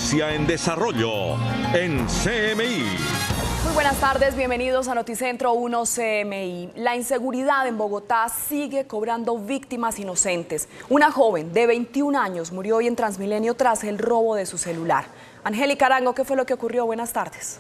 noticia en desarrollo en CMI. Muy buenas tardes, bienvenidos a Noticentro 1 CMI. La inseguridad en Bogotá sigue cobrando víctimas inocentes. Una joven de 21 años murió hoy en Transmilenio tras el robo de su celular. Angélica Arango, ¿qué fue lo que ocurrió? Buenas tardes.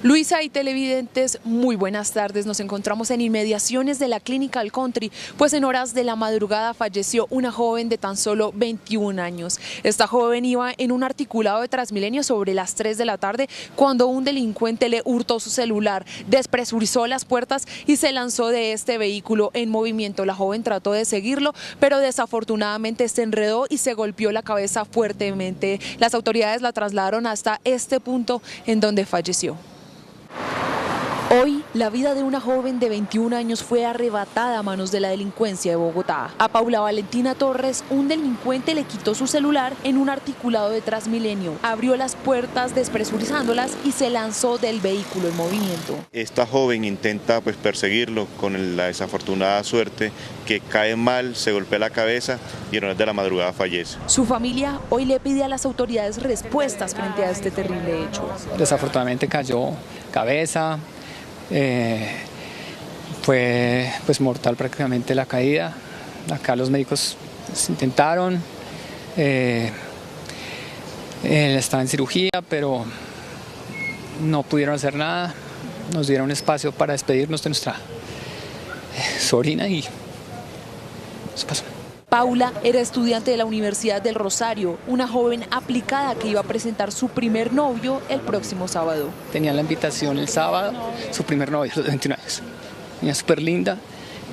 Luisa y televidentes, muy buenas tardes. Nos encontramos en inmediaciones de la clínica Al Country, pues en horas de la madrugada falleció una joven de tan solo 21 años. Esta joven iba en un articulado de Transmilenio sobre las 3 de la tarde cuando un delincuente le hurtó su celular, despresurizó las puertas y se lanzó de este vehículo en movimiento. La joven trató de seguirlo, pero desafortunadamente se enredó y se golpeó la cabeza fuertemente. Las autoridades la trasladaron hasta este punto en donde falleció. Hoy, la vida de una joven de 21 años fue arrebatada a manos de la delincuencia de Bogotá. A Paula Valentina Torres, un delincuente le quitó su celular en un articulado de Transmilenio, abrió las puertas despresurizándolas y se lanzó del vehículo en movimiento. Esta joven intenta perseguirlo con la desafortunada suerte que cae mal, se golpea la cabeza y en horas de la madrugada fallece. Su familia hoy le pide a las autoridades respuestas frente a este terrible hecho. Desafortunadamente cayó cabeza. Fue mortal prácticamente la caída. Acá los médicos intentaron, estaba en cirugía, pero no pudieron hacer nada. Nos dieron espacio para despedirnos de nuestra sobrina y eso pasó. Paula era estudiante de la Universidad del Rosario, una joven aplicada que iba a presentar su primer novio el próximo sábado. Tenía la invitación el sábado, su primer novio, de 21 años. Niña súper linda,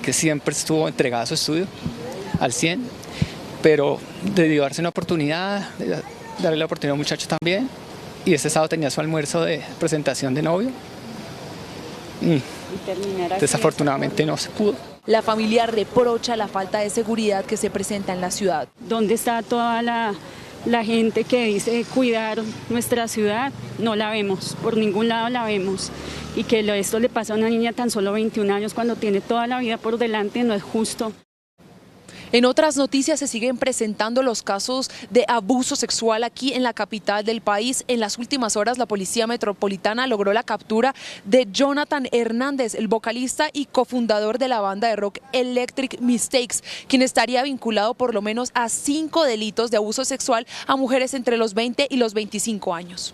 que siempre estuvo entregada a su estudio al 100, pero debió darse una oportunidad, darle la oportunidad a un muchacho también. Y este sábado tenía su almuerzo de presentación de novio. Y desafortunadamente no se pudo. La familia reprocha la falta de seguridad que se presenta en la ciudad. ¿Dónde está toda la gente que dice cuidar nuestra ciudad? No la vemos, por ningún lado la vemos. Y que esto le pasa a una niña tan solo 21 años cuando tiene toda la vida por delante no es justo. En otras noticias se siguen presentando los casos de abuso sexual aquí en la capital del país. En las últimas horas la Policía Metropolitana logró la captura de Jonathan Hernández, el vocalista y cofundador de la banda de rock Electric Mistakes, quien estaría vinculado por lo menos a 5 delitos de abuso sexual a mujeres entre los 20 y los 25 años.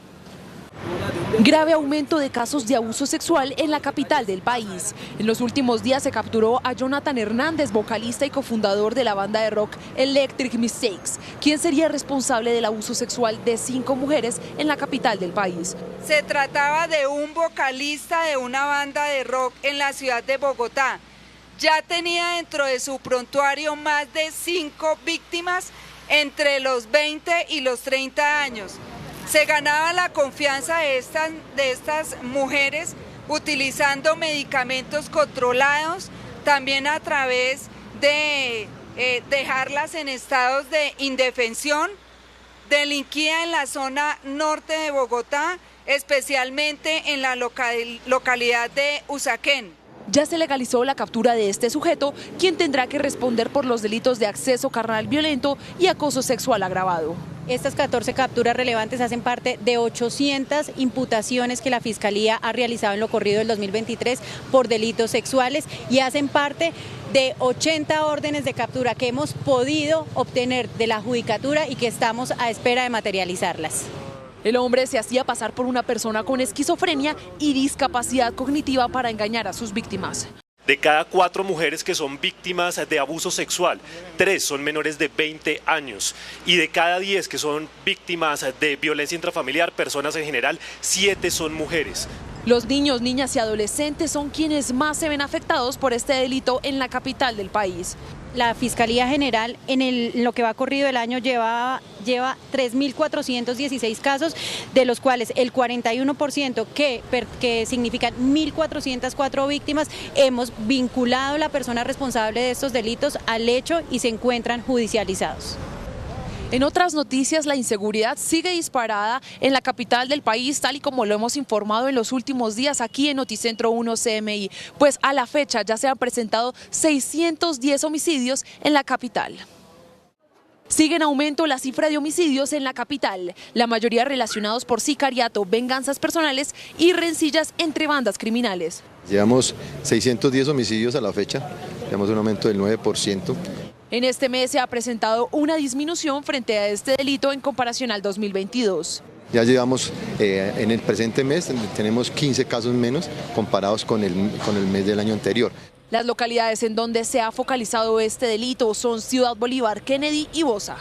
Grave aumento de casos de abuso sexual en la capital del país. En los últimos días se capturó a Jonathan Hernández, vocalista y cofundador de la banda de rock Electric Mistakes, quien sería responsable del abuso sexual de 5 mujeres en la capital del país. Se trataba de un vocalista de una banda de rock en la ciudad de Bogotá. Ya tenía dentro de su prontuario más de 5 víctimas entre los 20 y los 30 años. Se ganaba la confianza de estas mujeres utilizando medicamentos controlados, también a través de dejarlas en estados de indefensión. Delinquía en la zona norte de Bogotá, especialmente en la localidad de Usaquén. Ya se legalizó la captura de este sujeto, quien tendrá que responder por los delitos de acceso carnal violento y acoso sexual agravado. Estas 14 capturas relevantes hacen parte de 800 imputaciones que la Fiscalía ha realizado en lo corrido del 2023 por delitos sexuales y hacen parte de 80 órdenes de captura que hemos podido obtener de la Judicatura y que estamos a espera de materializarlas. El hombre se hacía pasar por una persona con esquizofrenia y discapacidad cognitiva para engañar a sus víctimas. De cada 4 mujeres que son víctimas de abuso sexual, 3 son menores de 20 años. Y de cada 10 que son víctimas de violencia intrafamiliar, personas en general, 7 son mujeres. Los niños, niñas y adolescentes son quienes más se ven afectados por este delito en la capital del país. La Fiscalía General en lo que va corrido el año lleva 3.416 casos, de los cuales el 41%, que significan 1.404 víctimas, hemos vinculado a la persona responsable de estos delitos al hecho y se encuentran judicializados. En otras noticias, la inseguridad sigue disparada en la capital del país, tal y como lo hemos informado en los últimos días aquí en Noticentro 1 CMI. Pues a la fecha ya se han presentado 610 homicidios en la capital. Sigue en aumento la cifra de homicidios en la capital, la mayoría relacionados por sicariato, venganzas personales y rencillas entre bandas criminales. Llevamos 610 homicidios a la fecha, tenemos un aumento del 9%. En este mes se ha presentado una disminución frente a este delito en comparación al 2022. Ya llevamos en el presente mes, tenemos 15 casos menos comparados con el mes del año anterior. Las localidades en donde se ha focalizado este delito son Ciudad Bolívar, Kennedy y Bosa.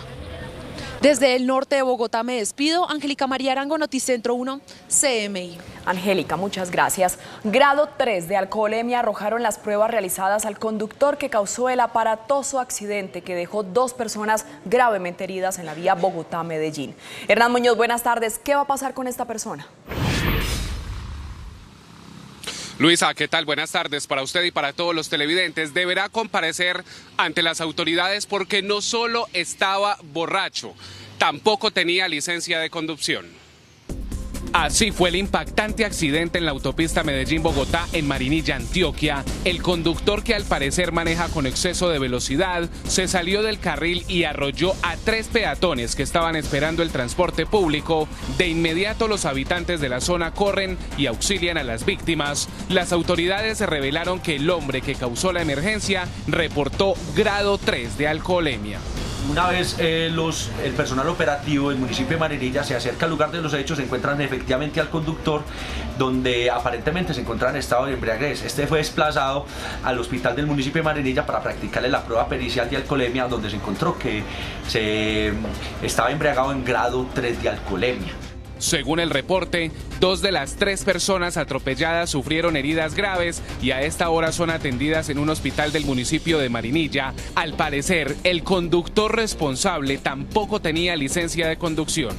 Desde el norte de Bogotá me despido. Angélica María Arango, Noticentro 1, CMI. Angélica, muchas gracias. Grado 3 de alcoholemia arrojaron las pruebas realizadas al conductor que causó el aparatoso accidente que dejó 2 personas gravemente heridas en la vía Bogotá-Medellín. Hernán Muñoz, buenas tardes. ¿Qué va a pasar con esta persona? Luisa, ¿qué tal? Buenas tardes para usted y para todos los televidentes. Deberá comparecer ante las autoridades porque no solo estaba borracho, tampoco tenía licencia de conducción. Así fue el impactante accidente en la autopista Medellín-Bogotá en Marinilla, Antioquia. El conductor, que al parecer maneja con exceso de velocidad, se salió del carril y arrolló a 3 peatones que estaban esperando el transporte público. De inmediato los habitantes de la zona corren y auxilian a las víctimas. Las autoridades revelaron que el hombre que causó la emergencia reportó grado 3 de alcoholemia. Una vez el personal operativo del municipio de Marinilla se acerca al lugar de los hechos, se encuentran efectivamente al conductor, donde aparentemente se encontraba en estado de embriaguez. Este fue desplazado al hospital del municipio de Marinilla para practicarle la prueba pericial de alcoholemia, donde se encontró que se estaba embriagado en grado 3 de alcoholemia. Según el reporte, 2 de las 3 personas atropelladas sufrieron heridas graves y a esta hora son atendidas en un hospital del municipio de Marinilla. Al parecer, el conductor responsable tampoco tenía licencia de conducción.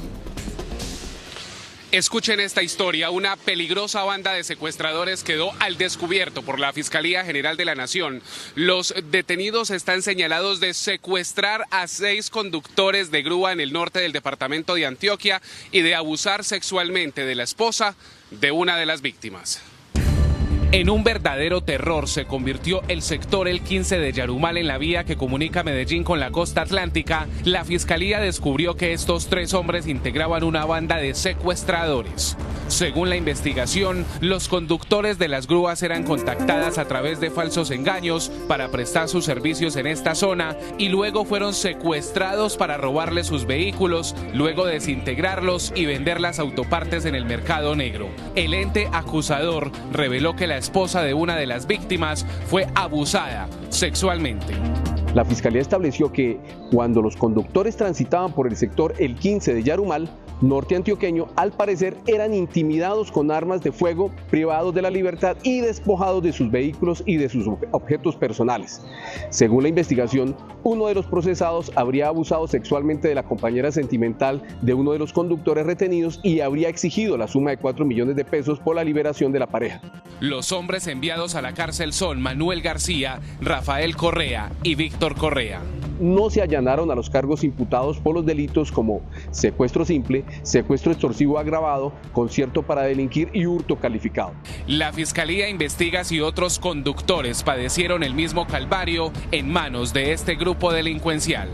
Escuchen esta historia. Una peligrosa banda de secuestradores quedó al descubierto por la Fiscalía General de la Nación. Los detenidos están señalados de secuestrar a 6 conductores de grúa en el norte del departamento de Antioquia y de abusar sexualmente de la esposa de una de las víctimas. En un verdadero terror se convirtió el sector El 15 de Yarumal en la vía que comunica Medellín con la costa atlántica. La fiscalía descubrió que estos 3 hombres integraban una banda de secuestradores. Según la investigación, los conductores de las grúas eran contactadas a través de falsos engaños para prestar sus servicios en esta zona y luego fueron secuestrados para robarles sus vehículos, luego desintegrarlos y vender las autopartes en el mercado negro. El ente acusador reveló que la esposa de una de las víctimas fue abusada sexualmente. La Fiscalía estableció que cuando los conductores transitaban por el sector El 15 de Yarumal, norte antioqueño, al parecer eran intimidados con armas de fuego, privados de la libertad y despojados de sus vehículos y de sus objetos personales. Según la investigación, uno de los procesados habría abusado sexualmente de la compañera sentimental de uno de los conductores retenidos y habría exigido la suma de 4 millones de pesos por la liberación de la pareja. Los hombres enviados a la cárcel son Manuel García, Rafael Correa y Víctor Correa. No se allanaron a los cargos imputados por los delitos como secuestro simple, secuestro extorsivo agravado, concierto para delinquir y hurto calificado. La Fiscalía investiga si otros conductores padecieron el mismo calvario en manos de este grupo delincuencial.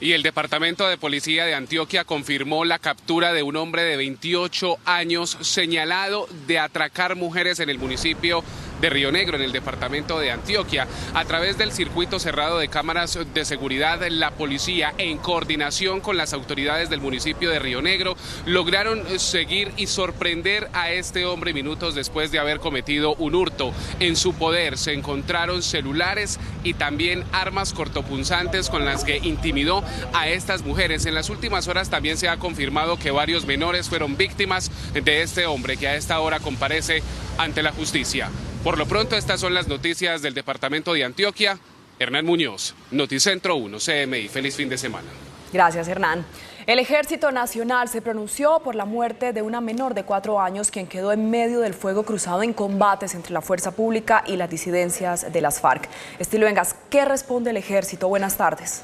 Y el Departamento de Policía de Antioquia confirmó la captura de un hombre de 28 años señalado de atracar mujeres en el municipio de Río Negro, en el departamento de Antioquia. A través del circuito cerrado de cámaras de seguridad, la policía, en coordinación con las autoridades del municipio de Río Negro, lograron seguir y sorprender a este hombre minutos después de haber cometido un hurto. En su poder se encontraron celulares y también armas cortopunzantes con las que intimidó a estas mujeres. En las últimas horas también se ha confirmado que varios menores fueron víctimas de este hombre, que a esta hora comparece ante la justicia. Por lo pronto, estas son las noticias del departamento de Antioquia. Hernán Muñoz, Noticentro 1, CMI. Feliz fin de semana. Gracias, Hernán. El Ejército Nacional se pronunció por la muerte de una menor de 4 años quien quedó en medio del fuego cruzado en combates entre la fuerza pública y las disidencias de las FARC. Estilo Vengas, ¿qué responde el Ejército? Buenas tardes.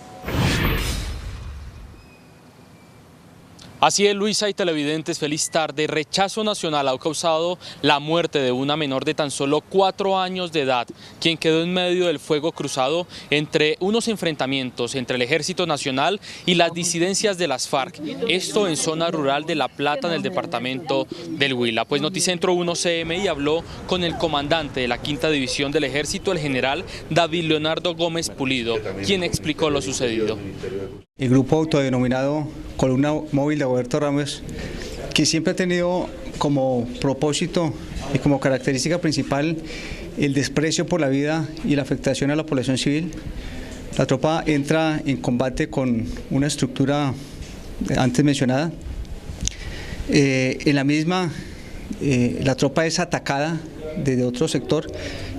Así es, Luisa y televidentes, feliz tarde. Rechazo nacional ha causado la muerte de una menor de tan solo 4 años de edad, quien quedó en medio del fuego cruzado entre unos enfrentamientos entre el Ejército Nacional y las disidencias de las FARC. Esto en zona rural de La Plata, en el departamento del Huila. Pues Noticentro 1 CMI habló con el comandante de la 5ª División del Ejército, el general David Leonardo Gómez Pulido, quien explicó lo sucedido. El grupo autodenominado Columna Móvil de Dagoberto Ramos, que siempre ha tenido como propósito y como característica principal el desprecio por la vida y la afectación a la población civil. La tropa entra en combate con una estructura antes mencionada. En la misma, la tropa es atacada desde otro sector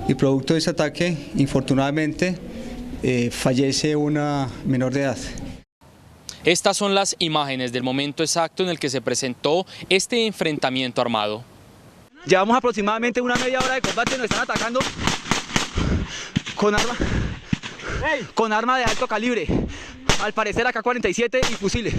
y producto de ese ataque, infortunadamente, fallece una menor de edad. Estas son las imágenes del momento exacto en el que se presentó este enfrentamiento armado. Llevamos aproximadamente una media hora de combate, nos están atacando con arma de alto calibre, al parecer AK-47 y fusiles.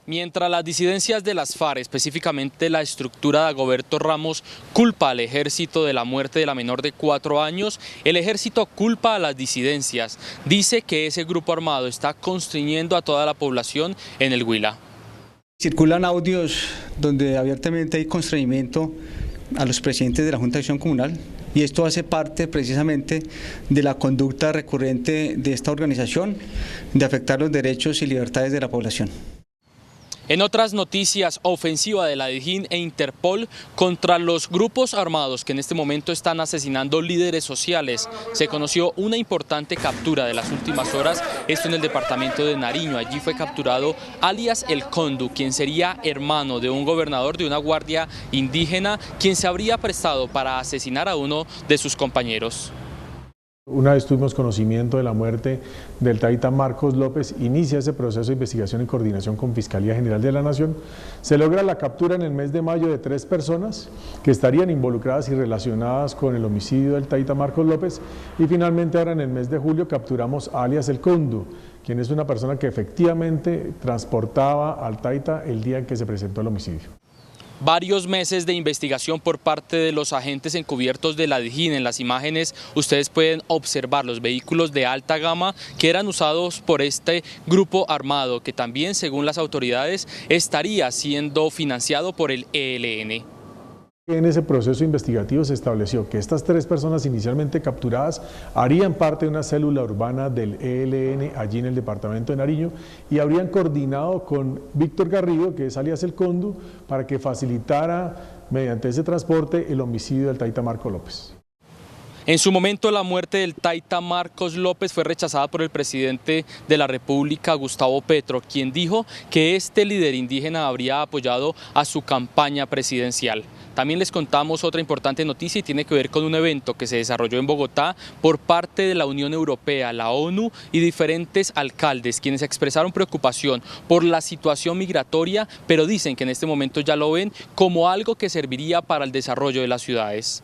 Mientras las disidencias de las FARC, específicamente la estructura de Dagoberto Ramos, culpa al ejército de la muerte de la menor de 4 años, el ejército culpa a las disidencias. Dice que ese grupo armado está constriñendo a toda la población en el Huila. Circulan audios donde abiertamente hay constreñimiento a los presidentes de la Junta de Acción Comunal, y esto hace parte precisamente de la conducta recurrente de esta organización de afectar los derechos y libertades de la población. En otras noticias, ofensiva de la DIJÍN e Interpol contra los grupos armados que en este momento están asesinando líderes sociales. Se conoció una importante captura de las últimas horas, esto en el departamento de Nariño. Allí fue capturado alias El Condu, quien sería hermano de un gobernador de una guardia indígena, quien se habría prestado para asesinar a uno de sus compañeros. Una vez tuvimos conocimiento de la muerte del taita Marcos López, inicia ese proceso de investigación en coordinación con Fiscalía General de la Nación. Se logra la captura en el mes de mayo de 3 personas que estarían involucradas y relacionadas con el homicidio del taita Marcos López, y finalmente ahora en el mes de julio capturamos a alias El Condu, quien es una persona que efectivamente transportaba al taita el día en que se presentó el homicidio. Varios meses de investigación por parte de los agentes encubiertos de la DIJÍN. En las imágenes ustedes pueden observar los vehículos de alta gama que eran usados por este grupo armado, que también, según las autoridades, estaría siendo financiado por el ELN. En ese proceso investigativo se estableció que estas 3 personas inicialmente capturadas harían parte de una célula urbana del ELN allí en el departamento de Nariño y habrían coordinado con Víctor Garrido, que es alias El Condu, para que facilitara mediante ese transporte el homicidio del taita Marcos López. En su momento, la muerte del taita Marcos López fue rechazada por el presidente de la República, Gustavo Petro, quien dijo que este líder indígena habría apoyado a su campaña presidencial. También les contamos otra importante noticia y tiene que ver con un evento que se desarrolló en Bogotá por parte de la Unión Europea, la ONU y diferentes alcaldes, quienes expresaron preocupación por la situación migratoria, pero dicen que en este momento ya lo ven como algo que serviría para el desarrollo de las ciudades.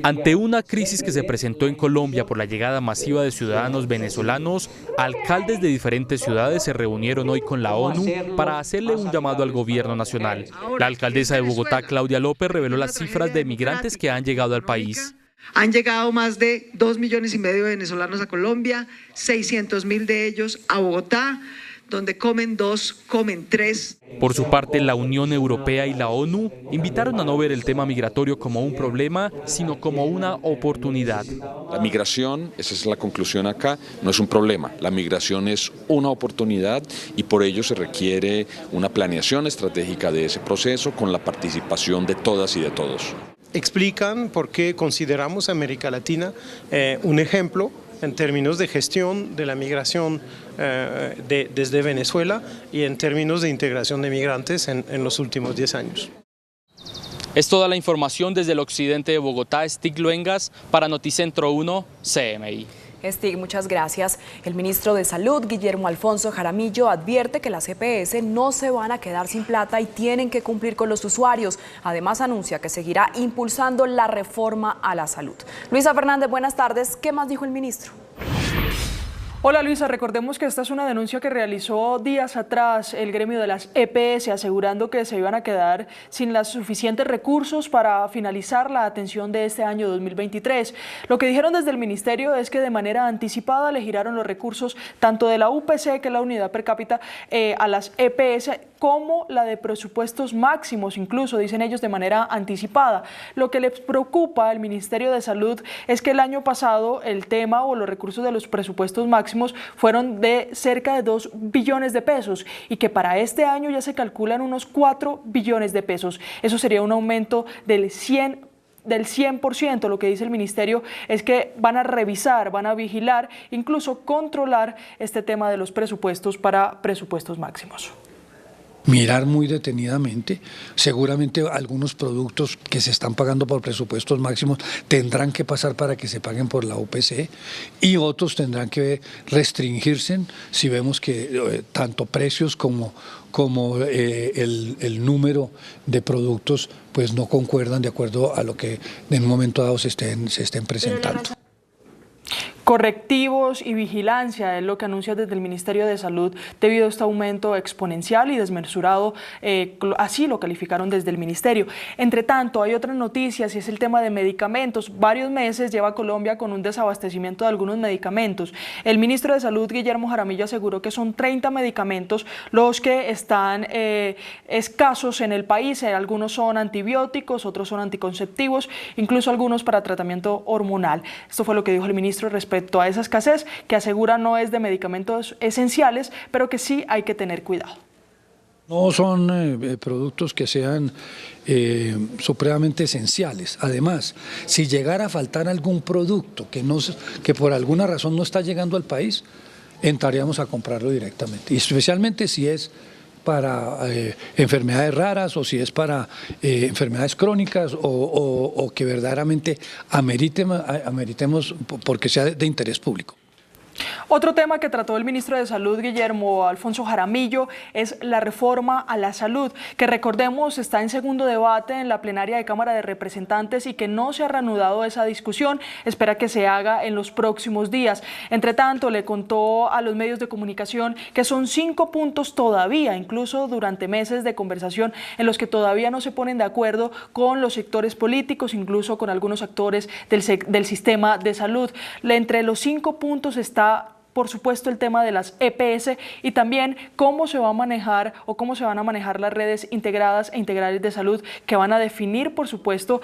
Ante una crisis que se presentó en Colombia por la llegada masiva de ciudadanos venezolanos, alcaldes de diferentes ciudades se reunieron hoy con la ONU para hacerle un llamado al gobierno nacional. La alcaldesa de Bogotá, Claudia López, reveló las cifras de migrantes que han llegado al país. Han llegado más de 2,5 millones de venezolanos a Colombia, 600.000 de ellos a Bogotá, donde comen 2, comen 3. Por su parte, la Unión Europea y la ONU invitaron a no ver el tema migratorio como un problema, sino como una oportunidad. La migración, esa es la conclusión acá, no es un problema. La migración es una oportunidad y por ello se requiere una planeación estratégica de ese proceso con la participación de todas y de todos. Explican por qué consideramos a América Latina un ejemplo en términos de gestión de la migración desde Venezuela y en términos de integración de migrantes en los últimos 10 años. Es toda la información desde el occidente de Bogotá. Stig Luengas para Noticentro 1 CMI. Stig, muchas gracias. El ministro de Salud, Guillermo Alfonso Jaramillo, advierte que las EPS no se van a quedar sin plata y tienen que cumplir con los usuarios. Además, anuncia que seguirá impulsando la reforma a la salud. Luisa Fernández, buenas tardes. ¿Qué más dijo el ministro? Hola Luisa, recordemos que esta es una denuncia que realizó días atrás el gremio de las EPS, asegurando que se iban a quedar sin los suficientes recursos para finalizar la atención de este año 2023. Lo que dijeron desde el ministerio es que de manera anticipada le giraron los recursos tanto de la UPC, que es la unidad per cápita, a las EPS, como la de presupuestos máximos, incluso dicen ellos de manera anticipada. Lo que les preocupa al Ministerio de Salud es que el año pasado el tema o los recursos de los presupuestos máximos fueron de cerca de 2 billones de pesos y que para este año ya se calculan unos 4 billones de pesos. Eso sería un aumento del 100%. Lo que dice el ministerio es que van a revisar, van a vigilar, incluso controlar este tema de los presupuestos para presupuestos máximos. Mirar muy detenidamente, seguramente algunos productos que se están pagando por presupuestos máximos tendrán que pasar para que se paguen por la UPC y otros tendrán que restringirse si vemos que tanto precios como el número de productos pues no concuerdan de acuerdo a lo que en un momento dado se estén presentando. Correctivos y vigilancia es lo que anuncia desde el Ministerio de Salud debido a este aumento exponencial y desmesurado, así lo calificaron desde el Ministerio. Entre tanto, hay otras noticias y es el tema de medicamentos. Varios meses lleva Colombia con un desabastecimiento de algunos medicamentos. El ministro de Salud, Guillermo Jaramillo, aseguró que son 30 medicamentos los que están escasos en el país. Algunos son antibióticos, otros son anticonceptivos, incluso algunos para tratamiento hormonal. Esto fue lo que dijo el ministro respecto a esa escasez, que asegura no es de medicamentos esenciales, pero que sí hay que tener cuidado. No son productos que sean supremamente esenciales. Además, si llegara a faltar algún producto que por alguna razón no está llegando al país, entraríamos a comprarlo directamente, y especialmente si es para enfermedades raras o si es para enfermedades crónicas o que verdaderamente ameritemos porque sea de interés público. Otro tema que trató el ministro de Salud, Guillermo Alfonso Jaramillo, es la reforma a la salud, que recordemos está en segundo debate en la plenaria de Cámara de Representantes y que no se ha reanudado esa discusión, espera que se haga en los próximos días. Entre tanto, le contó a los medios de comunicación que son 5 puntos todavía, incluso durante meses de conversación en los que todavía no se ponen de acuerdo con los sectores políticos, incluso con algunos actores del sistema de salud. Entre los 5 puntos está, por supuesto, el tema de las EPS y también cómo se va a manejar o cómo se van a manejar las redes integradas e integrales de salud, que van a definir, por supuesto,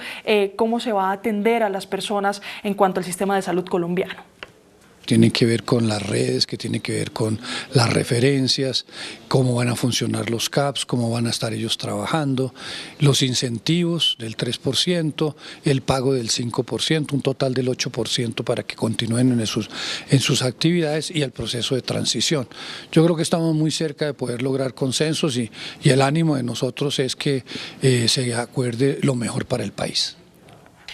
cómo se va a atender a las personas en cuanto al sistema de salud colombiano. Tiene que ver con las redes, que tiene que ver con las referencias, cómo van a funcionar los CAPS, cómo van a estar ellos trabajando, los incentivos del 3%, el pago del 5%, un total del 8% para que continúen en sus actividades y el proceso de transición. Yo creo que estamos muy cerca de poder lograr consensos y el ánimo de nosotros es que se acuerde lo mejor para el país.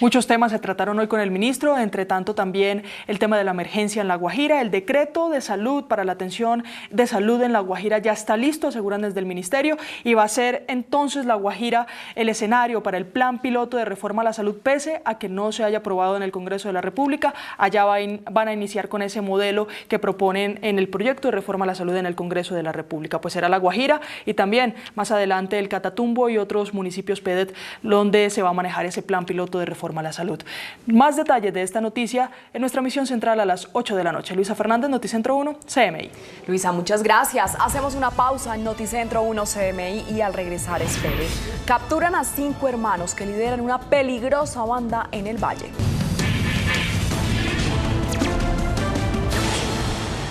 Muchos temas se trataron hoy con el ministro, entre tanto también el tema de la emergencia en La Guajira. El decreto de salud para la atención de salud en La Guajira ya está listo, aseguran desde el ministerio, y va a ser entonces La Guajira el escenario para el plan piloto de reforma a la salud, pese a que no se haya aprobado en el Congreso de la República. Allá van a iniciar con ese modelo que proponen en el proyecto de reforma a la salud en el Congreso de la República. Pues será La Guajira y también más adelante el Catatumbo y otros municipios PEDET donde se va a manejar ese plan piloto de reforma a la salud. Más detalles de esta noticia en nuestra emisión central a las 8 de la noche. Luisa Fernández, Noticentro 1, CMI. Luisa, muchas gracias. Hacemos una pausa en Noticentro 1 CMI y al regresar espere. Capturan a 5 hermanos que lideran una peligrosa banda en el Valle.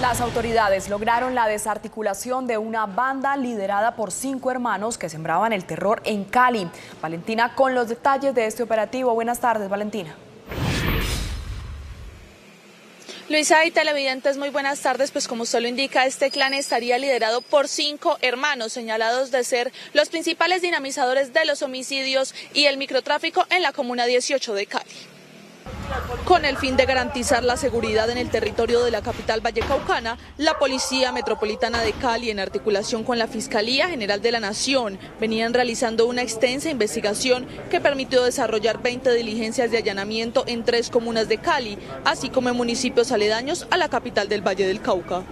Las autoridades lograron la desarticulación de una banda liderada por 5 hermanos que sembraban el terror en Cali. Valentina con los detalles de este operativo. Buenas tardes, Valentina. Luisa y televidentes, muy buenas tardes. Pues como usted lo indica, este clan estaría liderado por 5 hermanos señalados de ser los principales dinamizadores de los homicidios y el microtráfico en la comuna 18 de Cali. Con el fin de garantizar la seguridad en el territorio de la capital vallecaucana, la Policía Metropolitana de Cali, en articulación con la Fiscalía General de la Nación, venían realizando una extensa investigación que permitió desarrollar 20 diligencias de allanamiento en 3 comunas de Cali, así como en municipios aledaños a la capital del Valle del Cauca.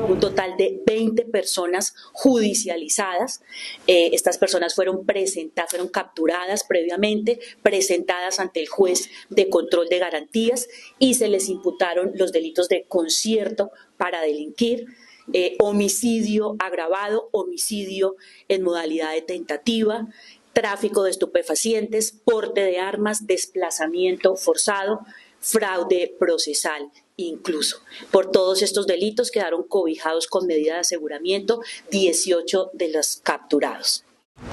Un total de 20 personas judicializadas. Estas personas fueron capturadas previamente, presentadas ante el juez de control de garantías y se les imputaron los delitos de concierto para delinquir, homicidio agravado, homicidio en modalidad de tentativa, tráfico de estupefacientes, porte de armas, desplazamiento forzado, fraude procesal. Incluso por todos estos delitos quedaron cobijados con medida de aseguramiento 18 de los capturados.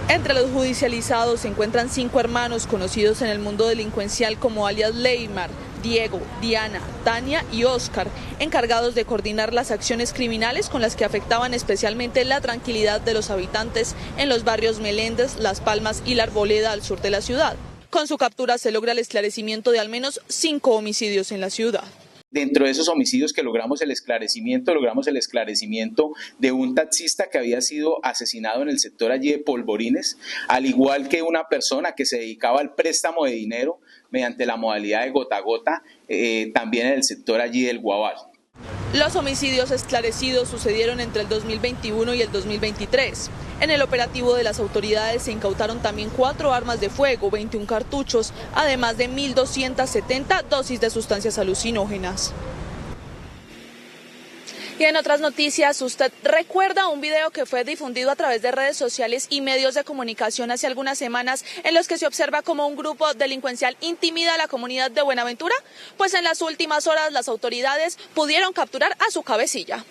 Entre los judicializados se encuentran 5 hermanos conocidos en el mundo delincuencial como alias Leymar, Diego, Diana, Tania y Oscar, encargados de coordinar las acciones criminales con las que afectaban especialmente la tranquilidad de los habitantes en los barrios Meléndez, Las Palmas y La Arboleda al sur de la ciudad. Con su captura se logra el esclarecimiento de al menos 5 homicidios en la ciudad. Dentro de esos homicidios que logramos el esclarecimiento de un taxista que había sido asesinado en el sector allí de Polvorines, al igual que una persona que se dedicaba al préstamo de dinero mediante la modalidad de gota a gota, también en el sector allí del Guabal. Los homicidios esclarecidos sucedieron entre el 2021 y el 2023. En el operativo de las autoridades se incautaron también 4 armas de fuego, 21 cartuchos, además de 1.270 dosis de sustancias alucinógenas. Y en otras noticias, ¿usted recuerda un video que fue difundido a través de redes sociales y medios de comunicación hace algunas semanas en los que se observa cómo un grupo delincuencial intimida a la comunidad de Buenaventura? Pues en las últimas horas las autoridades pudieron capturar a su cabecilla.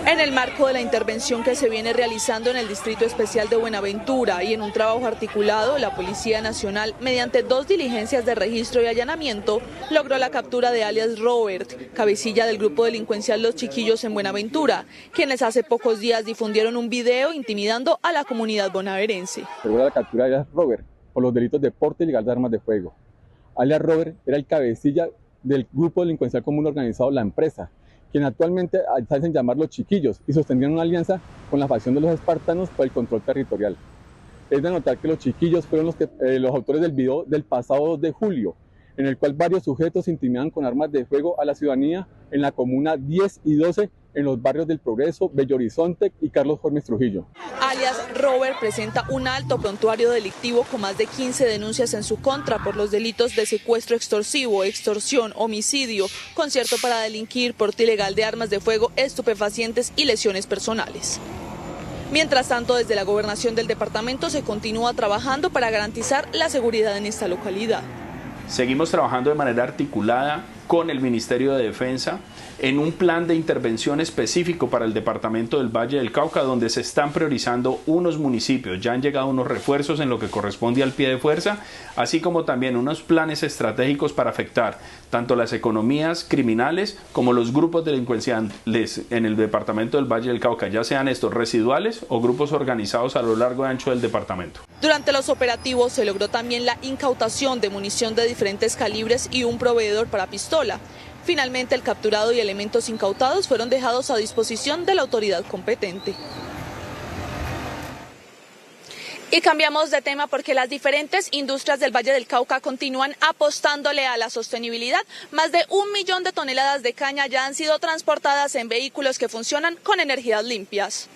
En el marco de la intervención que se viene realizando en el Distrito Especial de Buenaventura y en un trabajo articulado, la Policía Nacional, mediante 2 diligencias de registro y allanamiento, logró la captura de alias Robert, cabecilla del grupo delincuencial Los Chiquillos en Buenaventura, quienes hace pocos días difundieron un video intimidando a la comunidad bonaerense. Se logra la captura de alias Robert por los delitos de porte ilegal de armas de fuego. Alias Robert era el cabecilla del grupo delincuencial común organizado La Empresa, quien actualmente se hacen llamar Los Chiquillos y sostendrían una alianza con la facción de los espartanos por el control territorial. Es de notar que Los Chiquillos fueron los autores del video del pasado 2 de julio, en el cual varios sujetos intimidaban con armas de fuego a la ciudadanía en la comuna 10 y 12 en los barrios del Progreso, Bello Horizonte y Carlos Jormes Trujillo. Alias Robert presenta un alto prontuario delictivo con más de 15 denuncias en su contra por los delitos de secuestro extorsivo, extorsión, homicidio, concierto para delinquir, porte ilegal de armas de fuego, estupefacientes y lesiones personales. Mientras tanto, desde la gobernación del departamento se continúa trabajando para garantizar la seguridad en esta localidad. Seguimos trabajando de manera articulada con el Ministerio de Defensa en un plan de intervención específico para el departamento del Valle del Cauca, donde se están priorizando unos municipios. Ya han llegado unos refuerzos en lo que corresponde al pie de fuerza, así como también unos planes estratégicos para afectar tanto las economías criminales como los grupos delincuenciales en el departamento del Valle del Cauca, ya sean estos residuales o grupos organizados a lo largo y ancho del departamento. Durante los operativos se logró también la incautación de munición de diferentes calibres y un proveedor para pistola. Finalmente, el capturado y elementos incautados fueron dejados a disposición de la autoridad competente. Y cambiamos de tema porque las diferentes industrias del Valle del Cauca continúan apostándole a la sostenibilidad. Más de 1 millón de toneladas de caña ya han sido transportadas en vehículos que funcionan con energías limpias.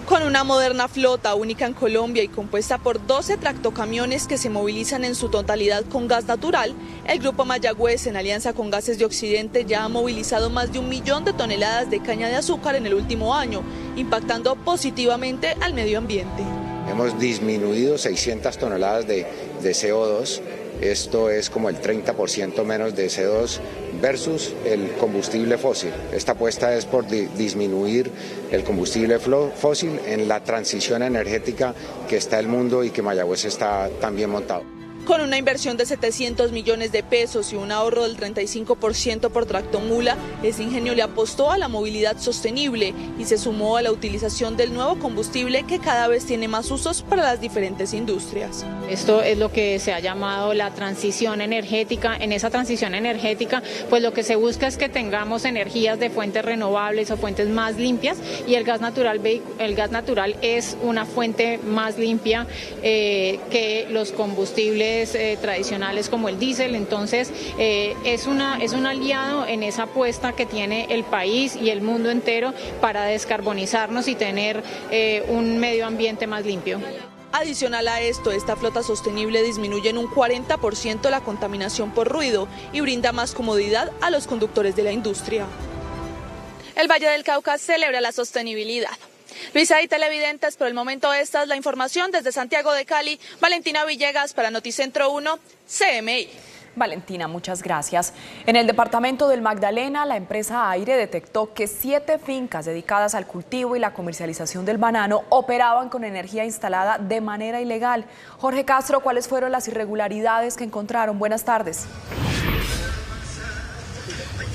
Con una moderna flota única en Colombia y compuesta por 12 tractocamiones que se movilizan en su totalidad con gas natural, el Grupo Mayagüez, en alianza con Gases de Occidente, ya ha movilizado más de 1 millón de toneladas de caña de azúcar en el último año, impactando positivamente al medio ambiente. Hemos disminuido 600 toneladas de CO2. Esto es como el 30% menos de CO2 versus el combustible fósil. Esta apuesta es por disminuir el combustible fósil en la transición energética que está el mundo y que Mayagüez está también montado. Con una inversión de 700 millones de pesos y un ahorro del 35% por tractomula, ese ingenio le apostó a la movilidad sostenible y se sumó a la utilización del nuevo combustible que cada vez tiene más usos para las diferentes industrias. Esto es lo que se ha llamado la transición energética. En esa transición energética, pues lo que se busca es que tengamos energías de fuentes renovables o fuentes más limpias, y el gas natural es una fuente más limpia que los combustibles tradicionales como el diésel. Entonces es un aliado en esa apuesta que tiene el país y el mundo entero para descarbonizarnos y tener un medio ambiente más limpio. Adicional a esto, esta flota sostenible disminuye en un 40% la contaminación por ruido y brinda más comodidad a los conductores de la industria. El Valle del Cauca celebra la sostenibilidad. Luisa y televidentes, por el momento esta es la información desde Santiago de Cali. Valentina Villegas para Noticentro 1, CMI. Valentina, muchas gracias. En el departamento del Magdalena, la empresa Aire detectó que 7 fincas dedicadas al cultivo y la comercialización del banano operaban con energía instalada de manera ilegal. Jorge Castro, ¿cuáles fueron las irregularidades que encontraron? Buenas tardes.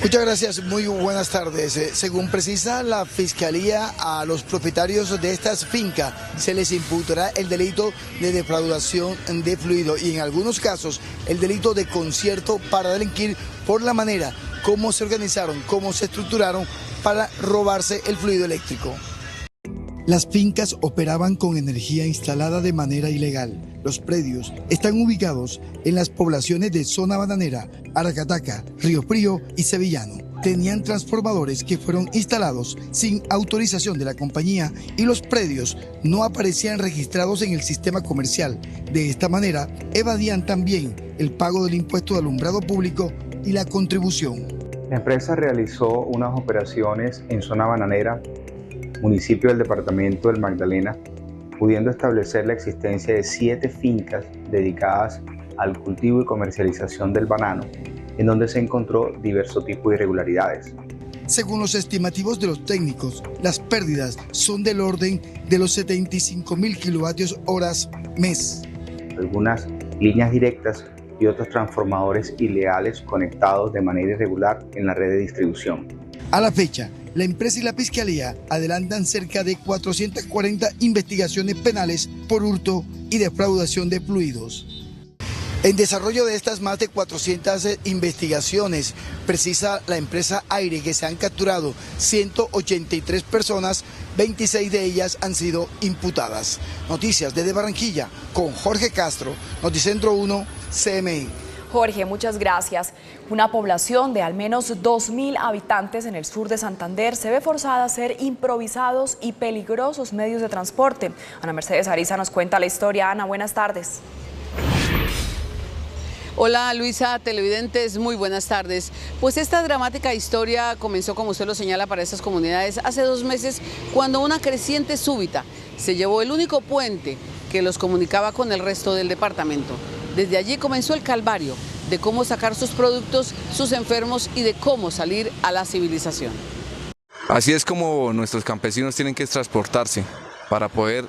Muchas gracias, muy buenas tardes. Según precisa la Fiscalía, a los propietarios de estas fincas se les imputará el delito de defraudación de fluido y en algunos casos el delito de concierto para delinquir por la manera como se organizaron, cómo se estructuraron para robarse el fluido eléctrico. Las fincas operaban con energía instalada de manera ilegal. Los predios están ubicados en las poblaciones de Zona Bananera, Aracataca, Río Frío y Sevillano. Tenían transformadores que fueron instalados sin autorización de la compañía y los predios no aparecían registrados en el sistema comercial. De esta manera, evadían también el pago del impuesto de alumbrado público y la contribución. La empresa realizó unas operaciones en Zona Bananera, municipio del departamento del Magdalena, pudiendo establecer la existencia de 7 fincas dedicadas al cultivo y comercialización del banano, en donde se encontró diverso tipo de irregularidades. Según los estimativos de los técnicos, las pérdidas son del orden de los 75.000 kilovatios horas mes. Algunas líneas directas y otros transformadores ilegales conectados de manera irregular en la red de distribución. A la fecha, la empresa y la Fiscalía adelantan cerca de 440 investigaciones penales por hurto y defraudación de fluidos. En desarrollo de estas más de 400 investigaciones, precisa la empresa Aire que se han capturado 183 personas, 26 de ellas han sido imputadas. Noticias desde Barranquilla con Jorge Castro, Noticentro 1, CMI. Jorge, muchas gracias. Una población de al menos 2.000 habitantes en el sur de Santander se ve forzada a hacer improvisados y peligrosos medios de transporte. Ana Mercedes Ariza nos cuenta la historia. Ana, buenas tardes. Hola Luisa, televidentes, muy buenas tardes. Pues esta dramática historia comenzó, como usted lo señala, para estas comunidades hace 2 meses, cuando una creciente súbita se llevó el único puente que los comunicaba con el resto del departamento. Desde allí comenzó el calvario de cómo sacar sus productos, sus enfermos y de cómo salir a la civilización. Así es como nuestros campesinos tienen que transportarse para poder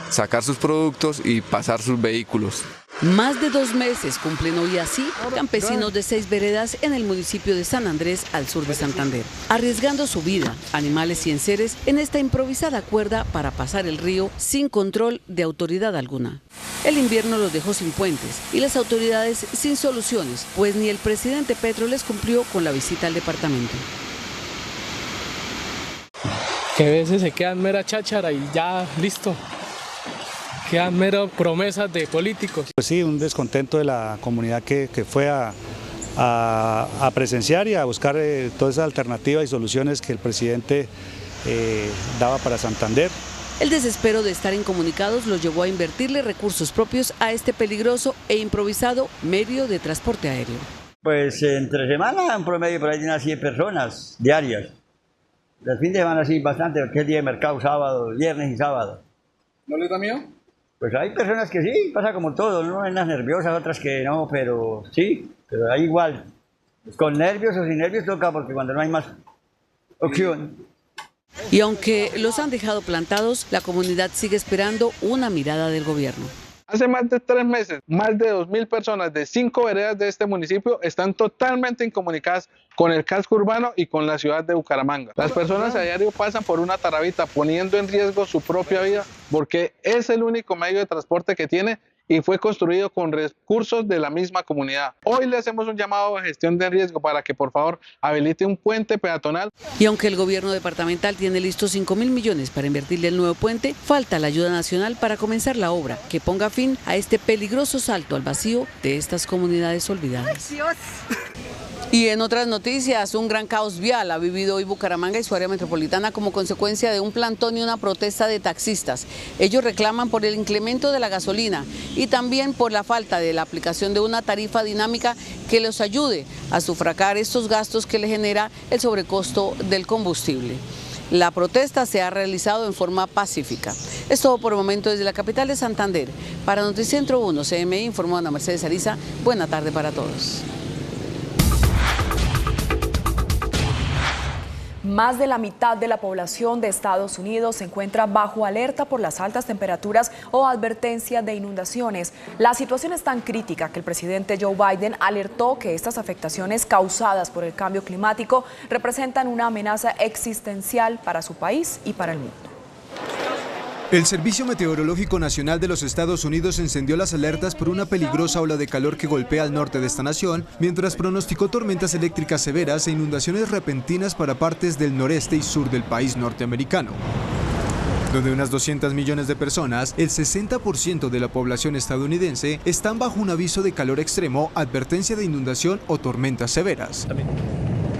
sacar sus productos y pasar sus vehículos. Más de 2 meses cumplen hoy así campesinos de 6 veredas en el municipio de San Andrés, al sur de Santander, arriesgando su vida, animales y enseres en esta improvisada cuerda para pasar el río sin control de autoridad alguna. El invierno los dejó sin puentes y las autoridades sin soluciones, pues ni el presidente Petro les cumplió con la visita al departamento. Que a veces se quedan mera cháchara y ya listo. Quedan meras promesas de políticos. Pues sí, un descontento de la comunidad que fue a presenciar y a buscar todas esas alternativas y soluciones que el presidente daba para Santander. El desespero de estar incomunicados los llevó a invertirle recursos propios a este peligroso e improvisado medio de transporte aéreo. Pues entre semana en promedio por ahí de unas 100 personas diarias. El fin de semana sí bastante, porque es día de mercado, sábado, viernes y sábado. ¿No les da miedo? Pues hay personas que sí, pasa como todo, ¿no? Hay unas nerviosas, otras que no, pero sí, pero hay igual. Pues con nervios o sin nervios toca, porque cuando no hay más opción. Y aunque los han dejado plantados, la comunidad sigue esperando una mirada del gobierno. Hace más de 3 meses, más de 2.000 personas de 5 veredas de este municipio están totalmente incomunicadas con el casco urbano y con la ciudad de Bucaramanga. Las personas a diario pasan por una taravita poniendo en riesgo su propia vida porque es el único medio de transporte que tiene y fue construido con recursos de la misma comunidad. Hoy le hacemos un llamado a gestión de riesgo para que por favor habilite un puente peatonal. Y aunque el gobierno departamental tiene listos 5.000 millones para invertirle el nuevo puente, falta la ayuda nacional para comenzar la obra que ponga fin a este peligroso salto al vacío de estas comunidades olvidadas. Y en otras noticias, un gran caos vial ha vivido hoy Bucaramanga y su área metropolitana como consecuencia de un plantón y una protesta de taxistas. Ellos reclaman por el incremento de la gasolina y también por la falta de la aplicación de una tarifa dinámica que los ayude a sufragar estos gastos que le genera el sobrecosto del combustible. La protesta se ha realizado en forma pacífica. Es todo por el momento desde la capital de Santander. Para Noticentro 1 CMI informó Ana Mercedes Ariza. Buena tarde para todos. Más de la mitad de la población de Estados Unidos se encuentra bajo alerta por las altas temperaturas o advertencia de inundaciones. La situación es tan crítica que el presidente Joe Biden alertó que estas afectaciones causadas por el cambio climático representan una amenaza existencial para su país y para el mundo. El Servicio Meteorológico Nacional de los Estados Unidos encendió las alertas por una peligrosa ola de calor que golpea al norte de esta nación, mientras pronosticó tormentas eléctricas severas e inundaciones repentinas para partes del noreste y sur del país norteamericano, donde unas 200 millones de personas, el 60% de la población estadounidense, están bajo un aviso de calor extremo, advertencia de inundación o tormentas severas.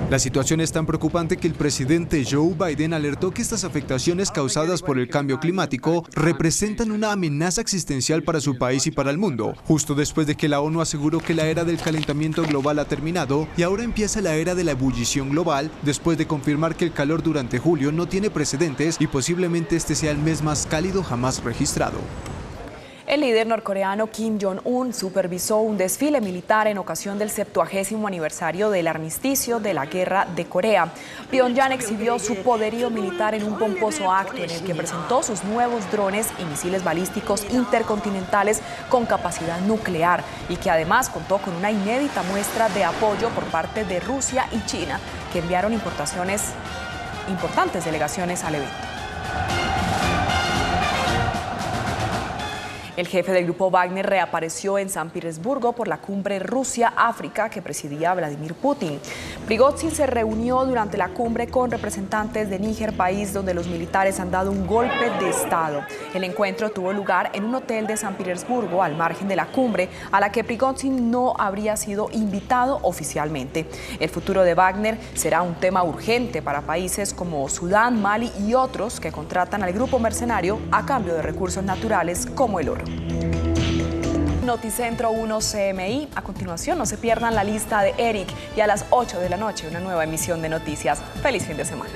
La situación es tan preocupante que el presidente Joe Biden alertó que estas afectaciones causadas por el cambio climático representan una amenaza existencial para su país y para el mundo, justo después de que la ONU aseguró que la era del calentamiento global ha terminado y ahora empieza la era de la ebullición global, después de confirmar que el calor durante julio no tiene precedentes y posiblemente este sea el mes más cálido jamás registrado. El líder norcoreano Kim Jong-un supervisó un desfile militar en ocasión del 70º aniversario del armisticio de la Guerra de Corea. Pyongyang exhibió su poderío militar en un pomposo acto en el que presentó sus nuevos drones y misiles balísticos intercontinentales con capacidad nuclear y que además contó con una inédita muestra de apoyo por parte de Rusia y China, que enviaron importantes delegaciones al evento. El jefe del grupo Wagner reapareció en San Petersburgo por la cumbre Rusia-África que presidía Vladimir Putin. Prigozhin se reunió durante la cumbre con representantes de Níger, país donde los militares han dado un golpe de Estado. El encuentro tuvo lugar en un hotel de San Petersburgo, al margen de la cumbre, a la que Prigozhin no habría sido invitado oficialmente. El futuro de Wagner será un tema urgente para países como Sudán, Mali y otros que contratan al grupo mercenario a cambio de recursos naturales como el oro. Noticentro 1 CMI. A continuación, no se pierdan la lista de Eric y a las 8 de la noche una nueva emisión de noticias. Feliz fin de semana.